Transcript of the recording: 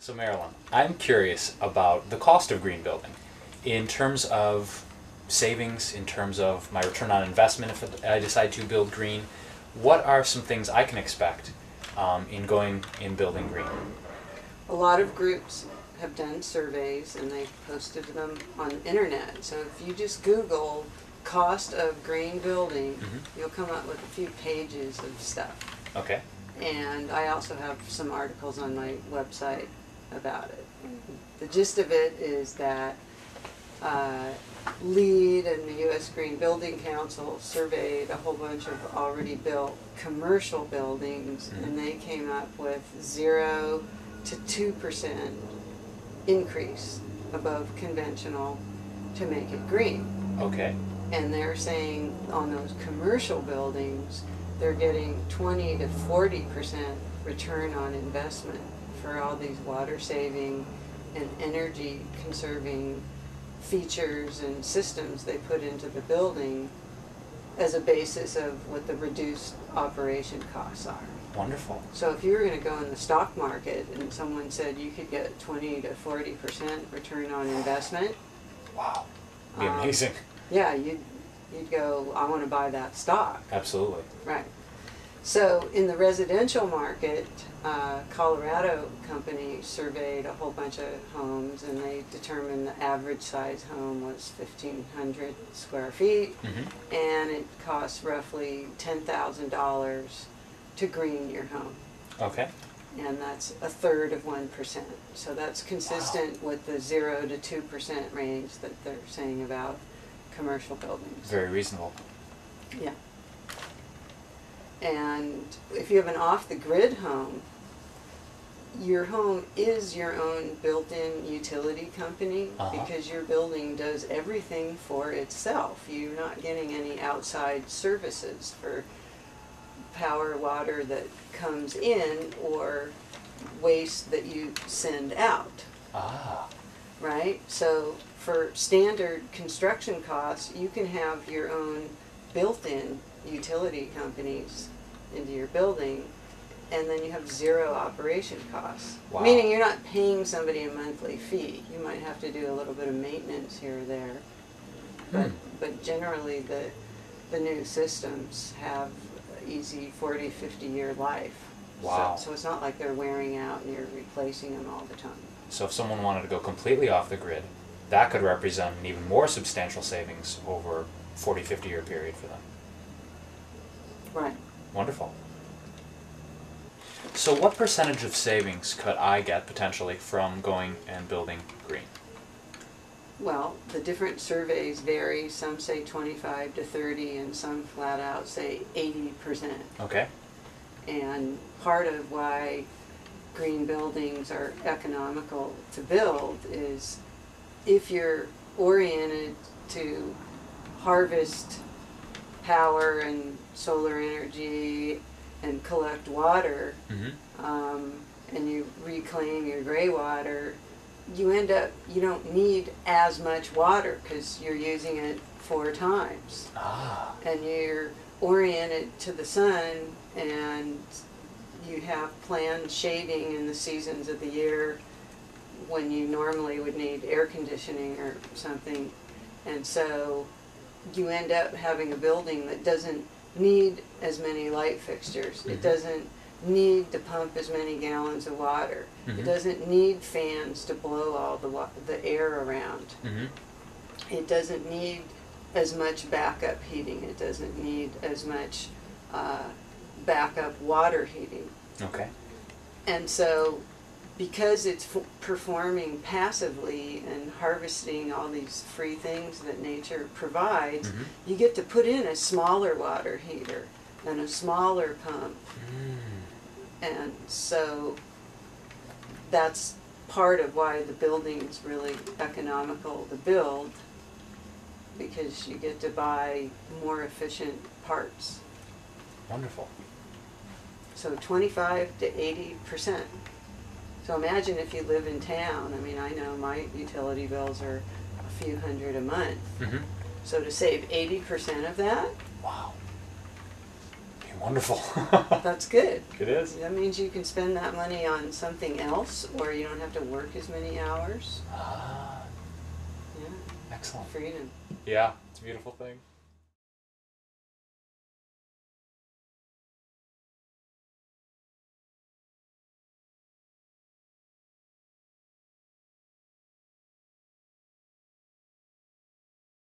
So Marilyn, I'm curious about the cost of green building in terms of savings, in terms of my return on investment if I decide to build green. What are some things I can expect in going in building green? A lot of groups have done surveys and they've posted them on the internet. So if you just Google cost of green building, you'll come up with a few pages of stuff. Okay. And I also have some articles on my website about it. The gist of it is that LEED and the U.S. Green Building Council surveyed a whole bunch of already built commercial buildings, and they came up with 0 to 2% increase above conventional to make it green. Okay. And they're saying on those commercial buildings, they're getting 20 to 40% return on investment for all these water saving and energy conserving features and systems they put into the building as a basis of what the reduced operation costs are. Wonderful. So if you were going to go in the stock market and someone said you could get 20 to 40% return on investment, wow, it'd be amazing. Yeah, you'd go, I want to buy that stock. Absolutely. Right. So in the residential market, Colorado company surveyed a whole bunch of homes, and they determined the average size home was 1,500 square feet, and it costs roughly $10,000 to green your home. Okay. And that's a third of 1%. So that's consistent with the 0 to 2% range that they're saying about commercial buildings. Very reasonable. Yeah. And if you have an off-the-grid home, your home is your own built-in utility company because your building does everything for itself. You're not getting any outside services for power, water that comes in or waste that you send out. Right? So for standard construction costs, you can have your own built-in utility companies into your building, and then you have 0 operation costs. Wow. Meaning you're not paying somebody a monthly fee. You might have to do a little bit of maintenance here or there. But generally the new systems have easy 40, 50-year life. Wow. So it's not like they're wearing out and you're replacing them all the time. So if someone wanted to go completely off the grid, that could represent an even more substantial savings over a 40, 50-year period for them. Right. Wonderful. So what percentage of savings could I get potentially from going and building green? Well, the different surveys vary. Some say 25 to 30, and some flat out say 80%. Okay. And part of why green buildings are economical to build is if you're oriented to harvest power and solar energy and collect water, and you reclaim your gray water, you don't need as much water because you're using it 4 times. And you're oriented to the sun, and you have planned shading in the seasons of the year when you normally would need air conditioning or something. And so you end up having a building that doesn't need as many light fixtures. It doesn't need to pump as many gallons of water. It doesn't need fans to blow all the air around. It doesn't need as much backup heating. It doesn't need as much backup water heating. Okay. And so because it's performing passively and harvesting all these free things that nature provides, you get to put in a smaller water heater and a smaller pump. And so that's part of why the building's really economical to build, because you get to buy more efficient parts. Wonderful. So 25 to 80%. So imagine if you live in town. I mean, I know my utility bills are a few hundred a month. So to save 80% of that, wow, Wonderful. That's good. It is. That means you can spend that money on something else, or you don't have to work as many hours. Ah, Yeah, excellent. freedom. Yeah, it's a beautiful thing.